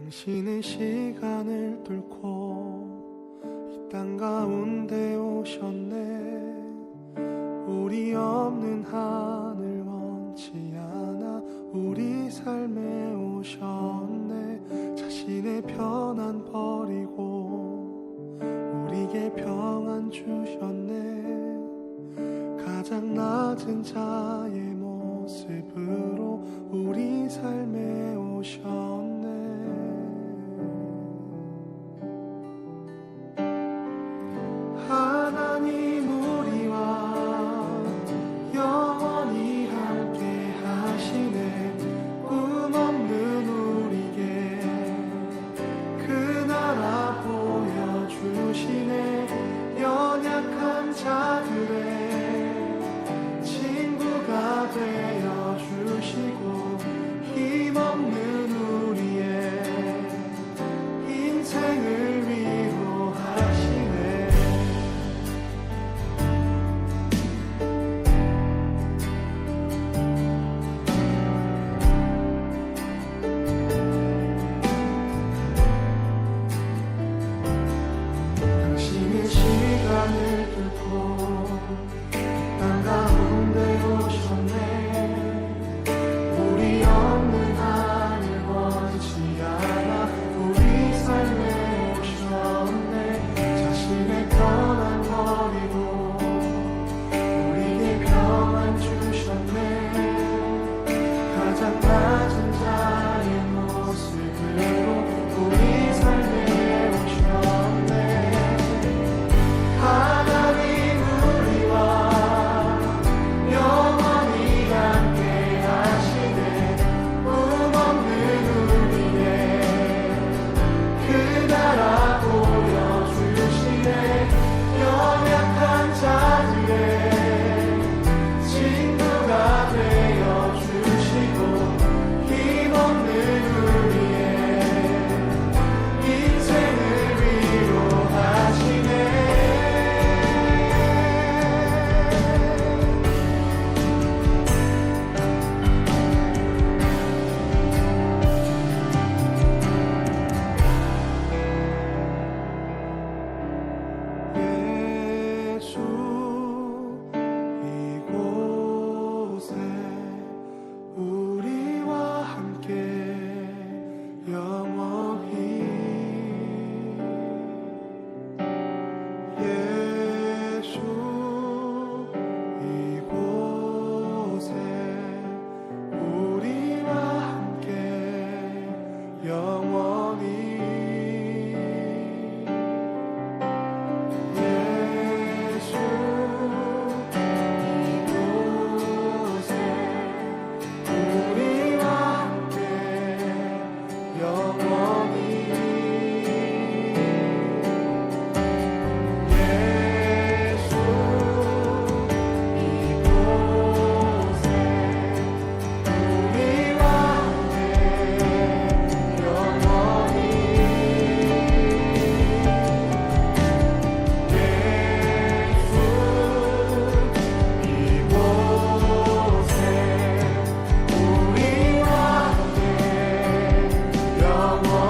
당신은 시간을 뚫고 이 땅 가운데 오셨네. 우리 없는 하늘 원치 않아 우리 삶에 오셨네. 자신의 편안 버리고 우리에게 평안 주셨네. 가장 낮은 자의 모습으로 우리 삶에 오셨네. 하나님 우리와 영원히 함께 하시네. 꿈 없는 우리에게 그 나라 보여주시네. 연약한 자들의 친구가 되어주시고 힘없는 우리의 인생을 위로하시네. 당신의 시간을 뚫고 땅 가운데 오셨네. 우리 없는 하늘 원치 않아 우리 삶에 오셨네. 자신의 편안 버리고 우리에게 평안 주셨네. 가장 낮은 자의 모습으로 우리 삶에 오셨네. 하나님 우리와 영원히 함께 하시네. 꿈 없는 우리의 그 나라 보여주시네. 연약한 자들의 친구가 되어주시고 힘없는 우리의 인생을 위로하시네. 예수 이곳에 우리와 함께 영원히. 예수 이곳에 우리와 함께 영원히. 예수 이곳에 우리와 함께 영원히. 예수 이곳에 우리와 함께 영원히.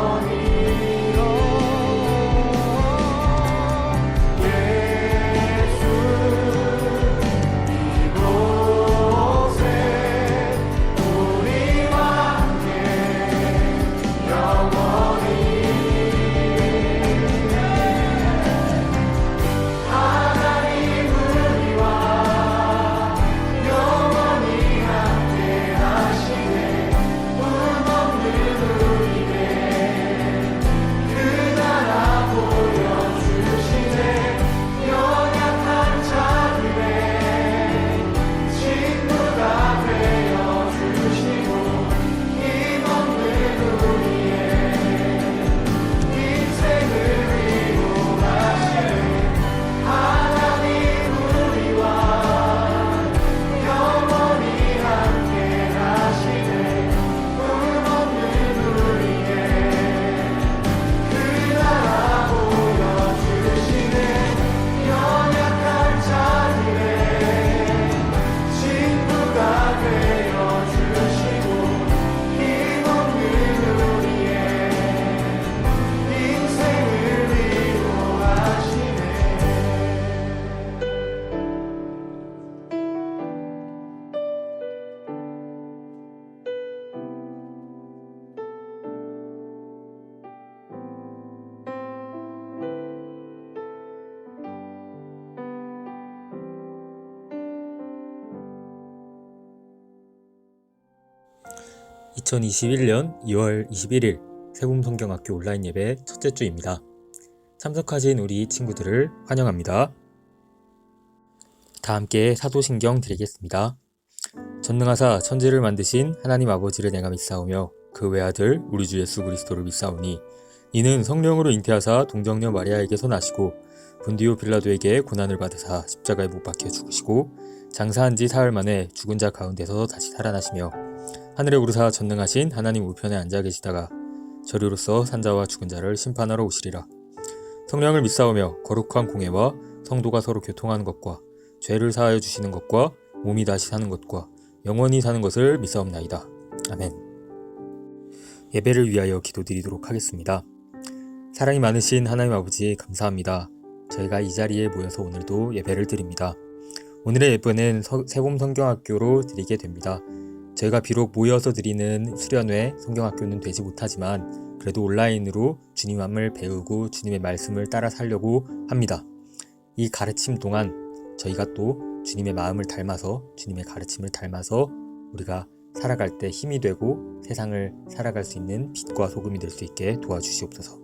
2021년 2월 21일 세봄성경학교 온라인 예배 첫째 주입니다. 참석하신 우리 친구들을 환영합니다. 다 함께 사도신경 드리겠습니다. 전능하사 천지를 만드신 하나님 아버지를 내가 믿사오며 그 외아들 우리 주 예수 그리스도를 믿사오니 이는 성령으로 잉태하사 동정녀 마리아에게서 나시고 본디오 빌라도에게 고난을 받으사 십자가에 못 박혀 죽으시고 장사한 지 사흘 만에 죽은 자 가운데서 다시 살아나시며 하늘에 오르사 전능하신 하나님 우편에 앉아 계시다가 저리로서 산자와 죽은 자를 심판하러 오시리라. 성령을 믿사오며 거룩한 공예와 성도가 서로 교통하는 것과 죄를 사하여 주시는 것과 몸이 다시 사는 것과 영원히 사는 것을 믿사옵나이다. 아멘. 예배를 위하여 기도드리도록 하겠습니다. 사랑이 많으신 하나님 아버지 감사합니다. 저희가 이 자리에 모여서 오늘도 예배를 드립니다. 오늘의 예배는 세봄성경학교로 드리게 됩니다. 저희가 비록 모여서 드리는 수련회 성경학교는 되지 못하지만 그래도 온라인으로 주님함을 배우고 주님의 말씀을 따라 살려고 합니다. 이 가르침 동안 저희가 또 주님의 마음을 닮아서 주님의 가르침을 닮아서 우리가 살아갈 때 힘이 되고 세상을 살아갈 수 있는 빛과 소금이 될 수 있게 도와주시옵소서.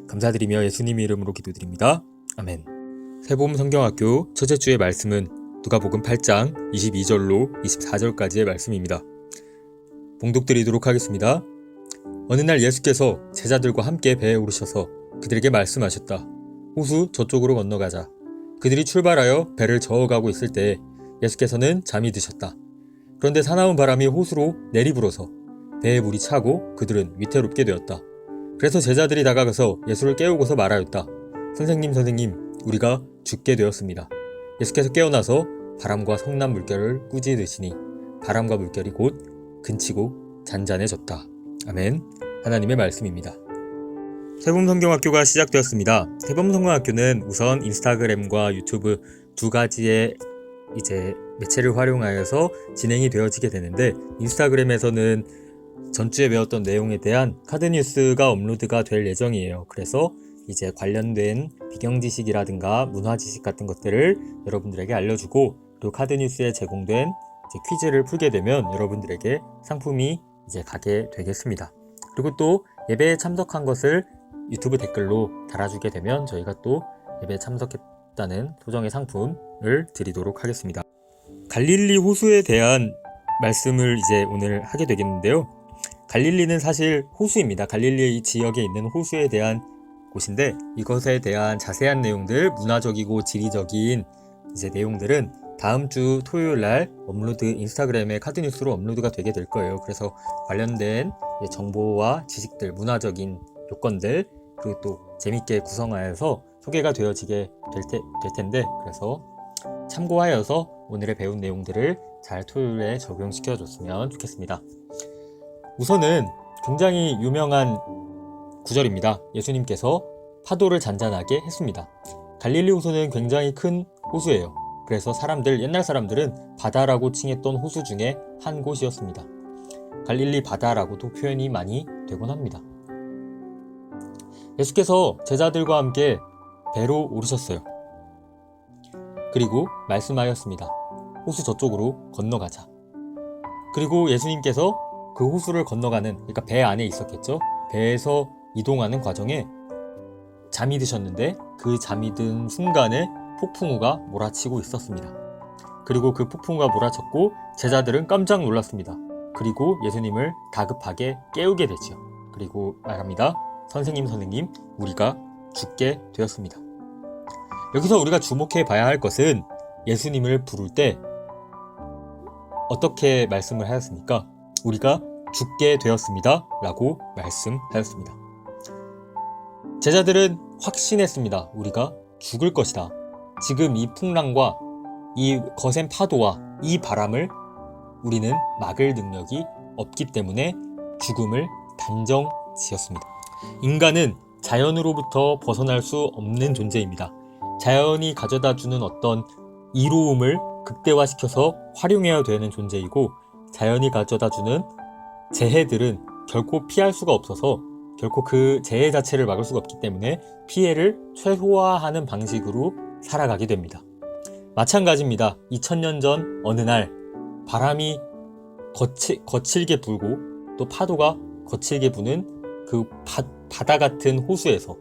감사드리며 예수님의 이름으로 기도드립니다. 아멘. 세봄성경학교 첫째 주의 말씀은 누가복음 8장 22절로 24절까지의 말씀입니다. 봉독드리도록 하겠습니다. 어느 날 예수께서 제자들과 함께 배에 오르셔서 그들에게 말씀하셨다. 호수 저쪽으로 건너가자. 그들이 출발하여 배를 저어가고 있을 때 예수께서는 잠이 드셨다. 그런데 사나운 바람이 호수로 내리불어서 배에 물이 차고 그들은 위태롭게 되었다. 그래서 제자들이 다가가서 예수를 깨우고서 말하였다. 선생님, 우리가 죽게 되었습니다. 예수께서 깨어나서 바람과 성난 물결을 꾸짖으시니 바람과 물결이 곧 그치고 잔잔해졌다. 아멘. 하나님의 말씀입니다. 세봄성경학교가 시작되었습니다. 세봄성경학교는 우선 인스타그램과 유튜브 두 가지의 매체를 활용하여서 진행이 되어지게 되는데, 인스타그램에서는 전주에 배웠던 내용에 대한 카드뉴스가 업로드가 될 예정이에요. 그래서 이제 관련된 비경지식이라든가 문화지식 같은 것들을 여러분들에게 알려주고, 그리고 카드뉴스에 제공된 퀴즈를 풀게 되면 여러분들에게 상품이 이제 가게 되겠습니다. 그리고 또 예배에 참석한 것을 유튜브 댓글로 달아주게 되면 저희가 또 예배에 참석했다는 소정의 상품을 드리도록 하겠습니다. 갈릴리 호수에 대한 말씀을 이제 오늘 하게 되겠는데요. 갈릴리는 사실 호수입니다. 갈릴리 이 지역에 있는 호수에 대한 곳인데, 이것에 대한 자세한 내용들, 문화적이고 지리적인 내용들은 다음 주 토요일 날 인스타그램에 카드뉴스로 업로드가 되게 될 거예요. 그래서 관련된 정보와 지식들, 문화적인 요건들, 그리고 또 재밌게 구성하여서 소개가 되어지게 될 텐데, 그래서 참고하여서 오늘의 배운 내용들을 잘 토요일에 적용시켜 줬으면 좋겠습니다. 우선은 굉장히 유명한 구절입니다. 예수님께서 파도를 잔잔하게 했습니다. 갈릴리 호수는 굉장히 큰 호수예요. 그래서 옛날 사람들은 바다라고 칭했던 호수 중에 한 곳이었습니다. 갈릴리 바다라고도 표현이 많이 되곤 합니다. 예수께서 제자들과 함께 배로 오르셨어요. 그리고 말씀하였습니다. 호수 저쪽으로 건너가자. 그리고 예수님께서 그 호수를 건너가는, 그러니까 배 안에 있었겠죠. 배에서 이동하는 과정에 잠이 드셨는데 그 잠이 든 순간에 폭풍우가 몰아치고 있었습니다. 그리고 그 폭풍우가 몰아쳤고 제자들은 깜짝 놀랐습니다. 그리고 예수님을 다급하게 깨우게 되죠. 그리고 말합니다. 선생님, 우리가 죽게 되었습니다. 여기서 우리가 주목해 봐야 할 것은 예수님을 부를 때 어떻게 말씀을 하였습니까? 우리가 죽게 되었습니다 라고 말씀하였습니다. 제자들은 확신했습니다. 우리가 죽을 것이다. 지금 이 풍랑과 이 거센 파도와 이 바람을 우리는 막을 능력이 없기 때문에 죽음을 단정 지었습니다. 인간은 자연으로부터 벗어날 수 없는 존재입니다. 자연이 가져다주는 어떤 이로움을 극대화시켜서 활용해야 되는 존재이고, 자연이 가져다주는 재해들은 결코 피할 수가 없어서 결코 그 재해 자체를 막을 수가 없기 때문에 피해를 최소화하는 방식으로 살아가게 됩니다. 마찬가지입니다. 2000년 전 어느 날 바람이 거칠게 불고 또 파도가 거칠게 부는 그 바다 같은 호수에서,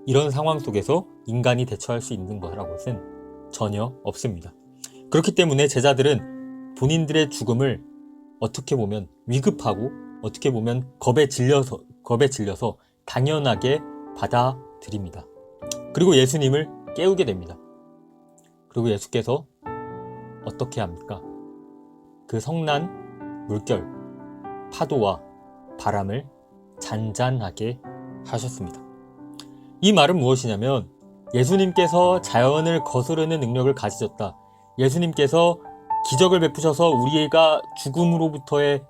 이런 상황 속에서 인간이 대처할 수 있는 거라는 것은 전혀 없습니다. 그렇기 때문에 제자들은 본인들의 죽음을 어떻게 보면 위급하고 어떻게 보면 겁에 질려서 당연하게 받아들입니다. 그리고 예수님을 깨우게 됩니다. 그리고 예수께서 어떻게 합니까? 그 성난 물결, 파도와 바람을 잔잔하게 하셨습니다. 이 말은 무엇이냐면 예수님께서 자연을 거스르는 능력을 가지셨다. 예수님께서 기적을 베푸셔서 우리가 죽음으로부터의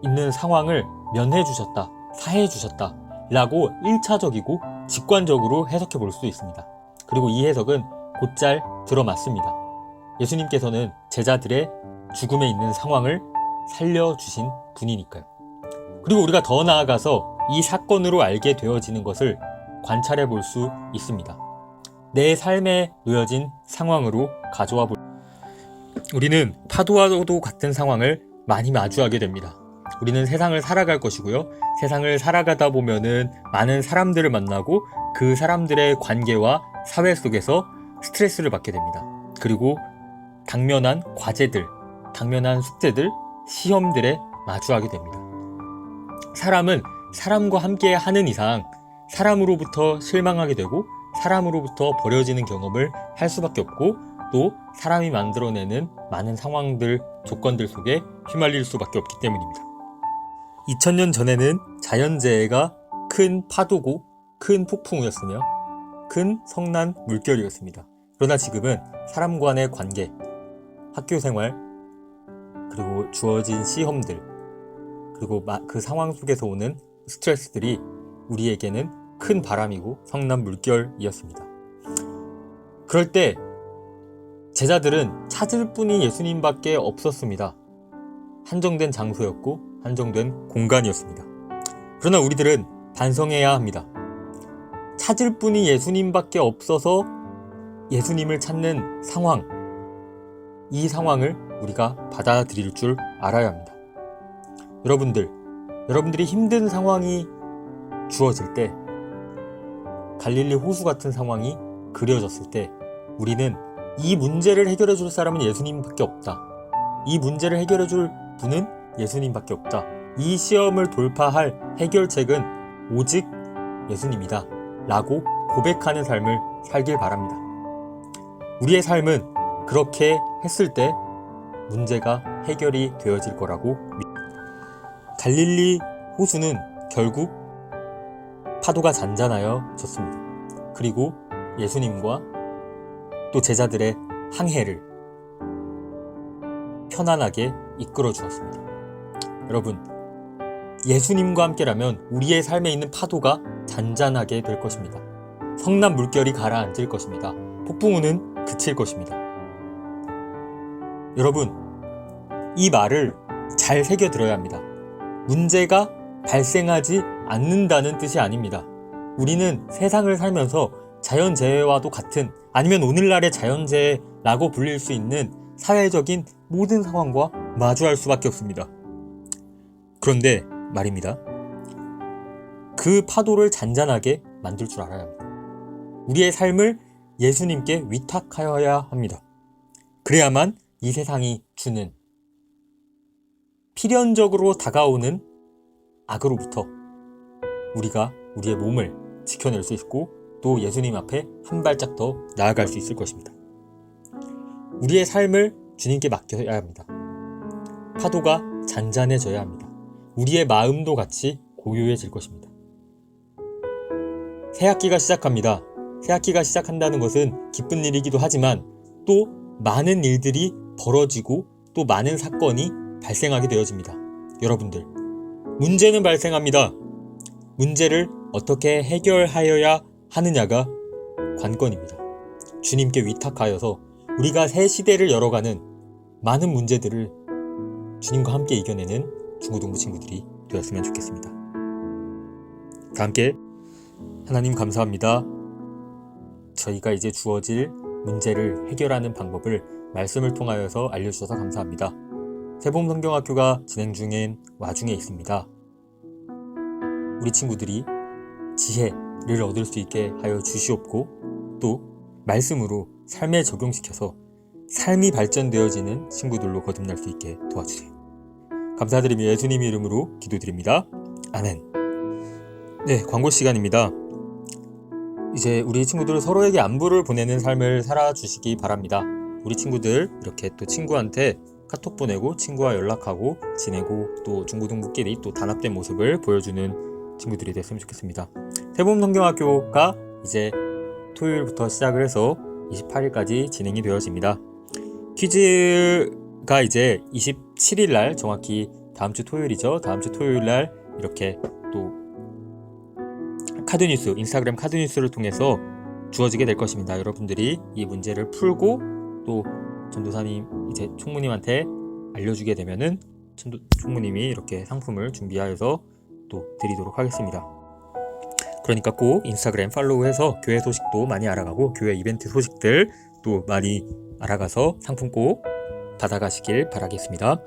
있는 상황을 면해 주셨다, 사해 주셨다 라고 1차적이고 직관적으로 해석해 볼 수 있습니다. 그리고 이 해석은 곧잘 들어맞습니다. 예수님께서는 제자들의 죽음에 있는 상황을 살려주신 분이니까요. 그리고 우리가 더 나아가서 이 사건으로 알게 되어지는 것을 관찰해 볼 수 있습니다. 내 삶에 놓여진 상황으로 가져와 우리는 파도와도 같은 상황을 많이 마주하게 됩니다. 우리는 세상을 살아갈 것이고요. 세상을 살아가다 보면은 많은 사람들을 만나고 그 사람들의 관계와 사회 속에서 스트레스를 받게 됩니다. 그리고 당면한 과제들, 당면한 숙제들, 시험들에 마주하게 됩니다. 사람은 사람과 함께 하는 이상 사람으로부터 실망하게 되고 사람으로부터 버려지는 경험을 할 수밖에 없고 또 사람이 만들어내는 많은 상황들, 조건들 속에 휘말릴 수밖에 없기 때문입니다. 2000년 전에는 자연재해가 큰 파도고 큰 폭풍우였으며 큰 성난 물결이었습니다. 그러나 지금은 사람 간의 관계, 학교 생활, 그리고 주어진 시험들, 그리고 그 상황 속에서 오는 스트레스들이 우리에게는 큰 바람이고 성난 물결이었습니다. 그럴 때 제자들은 찾을 분이 예수님밖에 없었습니다. 한정된 장소였고 한정된 공간이었습니다. 그러나 우리들은 반성해야 합니다. 찾을 분이 예수님밖에 없어서 예수님을 찾는 상황, 이 상황을 우리가 받아들일 줄 알아야 합니다. 여러분들이 힘든 상황이 주어질 때, 갈릴리 호수 같은 상황이 그려졌을 때 우리는 이 문제를 해결해 줄 사람은 예수님밖에 없다. 이 문제를 해결해 줄 분은 예수님밖에 없다. 이 시험을 돌파할 해결책은 오직 예수님이다. 라고 고백하는 삶을 살길 바랍니다. 우리의 삶은 그렇게 했을 때 문제가 해결이 되어질 거라고 갈릴리 호수는 결국 파도가 잔잔하여졌습니다. 그리고 예수님과 또 제자들의 항해를 편안하게 이끌어 주었습니다. 여러분, 예수님과 함께라면 우리의 삶에 있는 파도가 잔잔하게 될 것입니다. 성난 물결이 가라앉을 것입니다. 폭풍우는 그칠 것입니다. 여러분, 이 말을 잘 새겨들어야 합니다. 문제가 발생하지 않는다는 뜻이 아닙니다. 우리는 세상을 살면서 자연재해와도 같은, 아니면 오늘날의 자연재해라고 불릴 수 있는 사회적인 모든 상황과 마주할 수밖에 없습니다. 그런데 말입니다. 그 파도를 잔잔하게 만들 줄 알아야 합니다. 우리의 삶을 예수님께 위탁하여야 합니다. 그래야만 이 세상이 주는 필연적으로 다가오는 악으로부터 우리가 우리의 몸을 지켜낼 수 있고 또 예수님 앞에 한 발짝 더 나아갈 수 있을 것입니다. 우리의 삶을 주님께 맡겨야 합니다. 파도가 잔잔해져야 합니다. 우리의 마음도 같이 고요해질 것입니다. 새학기가 시작합니다. 새학기가 시작한다는 것은 기쁜 일이기도 하지만 또 많은 일들이 벌어지고 또 많은 사건이 발생하게 되어집니다. 여러분들, 문제는 발생합니다. 문제를 어떻게 해결하여야 하느냐가 관건입니다. 주님께 위탁하여서 우리가 새 시대를 열어가는 많은 문제들을 주님과 함께 이겨내는 중고등부 친구들이 되었으면 좋겠습니다. 다 함께 하나님 감사합니다. 저희가 이제 주어질 문제를 해결하는 방법을 말씀을 통하여서 알려주셔서 감사합니다. 세봄 성경학교가 진행 중인 와중에 있습니다. 우리 친구들이 지혜를 얻을 수 있게 하여 주시옵고 또 말씀으로 삶에 적용시켜서 삶이 발전되어지는 친구들로 거듭날 수 있게 도와주세요. 감사드리며 예수님 이름으로 기도드립니다. 아멘. 네, 광고 시간입니다. 이제 우리 친구들 서로에게 안부를 보내는 삶을 살아주시기 바랍니다. 우리 친구들 이렇게 또 친구한테 카톡 보내고 친구와 연락하고 지내고 또 중고등부끼리 또 단합된 모습을 보여주는 친구들이 됐으면 좋겠습니다. 세봄 성경학교가 이제 토요일부터 시작을 해서 28일까지 진행이 되어집니다. 퀴즈가 이제 27일 날 정확히 다음 주 토요일이죠. 다음 주 토요일 날 이렇게 또 카드뉴스, 인스타그램 카드뉴스를 통해서 주어지게 될 것입니다. 여러분들이 이 문제를 풀고 또 전도사님 이제 총무님한테 알려주게 되면은 총무님이 이렇게 상품을 준비하여서 또 드리도록 하겠습니다. 그러니까 꼭 인스타그램 팔로우해서 교회 소식도 많이 알아가고 교회 이벤트 소식들 또 많이 알아가서 상품 꼭 받아가시길 바라겠습니다.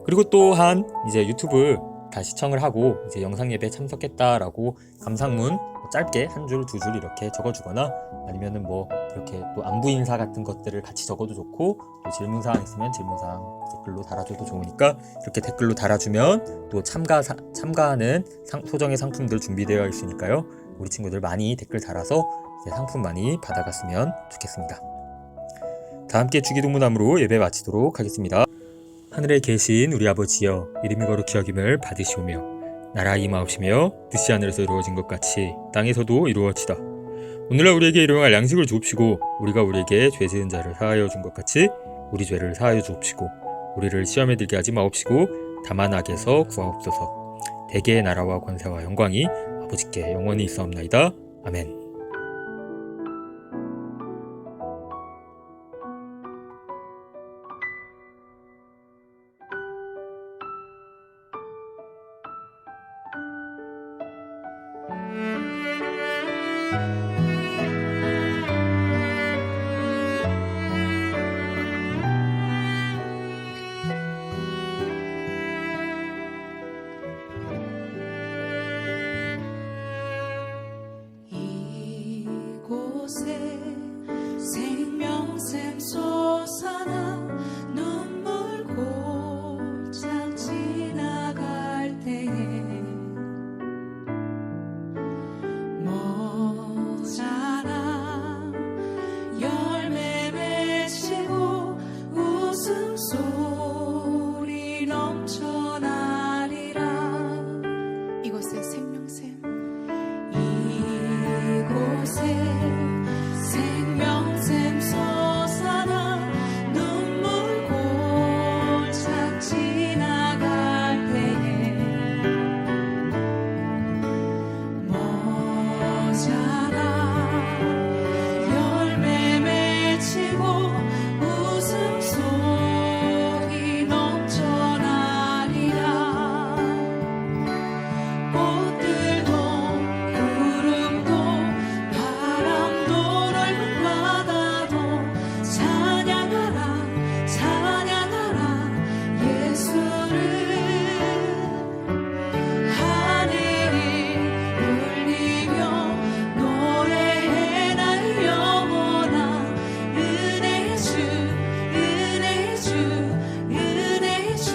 그리고 또한 이제 유튜브 다 시청을 하고 이제 영상 예배 참석했다라고 감상문 짧게 한 줄, 두 줄 이렇게 적어주거나 아니면은 뭐 이렇게 또 안부 인사 같은 것들을 같이 적어도 좋고 또 질문사항 있으면 질문사항 댓글로 달아줘도 좋으니까 이렇게 댓글로 달아주면 또 참가하는 소정의 상품들 준비되어 있으니까요. 우리 친구들 많이 댓글 달아서 이제 상품 많이 받아갔으면 좋겠습니다. 다 함께 주기도문함으로 예배 마치도록 하겠습니다. 하늘에 계신 우리 아버지여, 이름이 거룩히 여김을 받으시오며 나라 임하옵시며 뜻이 하늘에서 이루어진 것 같이 땅에서도 이루어지다. 오늘날 우리에게 일용할 양식을 주옵시고 우리가 우리에게 죄 지은 자를 사하여 준 것 같이 우리 죄를 사하여 주옵시고 우리를 시험에 들게 하지 마옵시고 다만 악에서 구하옵소서. 대개의 나라와 권세와 영광이 아버지께 영원히 있사옵나이다. 아멘. 이곳에 생명샘 솟아나 눈물 골짝 지나갈 때에 모자라 열매 맺히고 웃음소리 넘쳐나리라. 이곳에 생명샘 이곳에 생명샘 솟아나 눈물 골짝 지나갈 때에 모자라 열매 맺히고 웃음소리 넘쳐나리라. 꽃들도 구름도 바람도 넓은 바다도 찬양하라 찬양하라 예수를. 하늘이 울리며 노래해 날 영원한 은혜 주 은혜 주 은혜 주.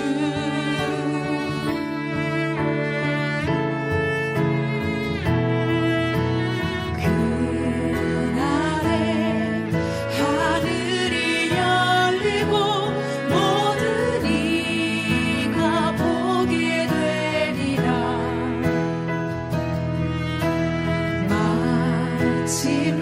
그날에 하늘이 열리고 모든 이가 보게 되리라. 마침내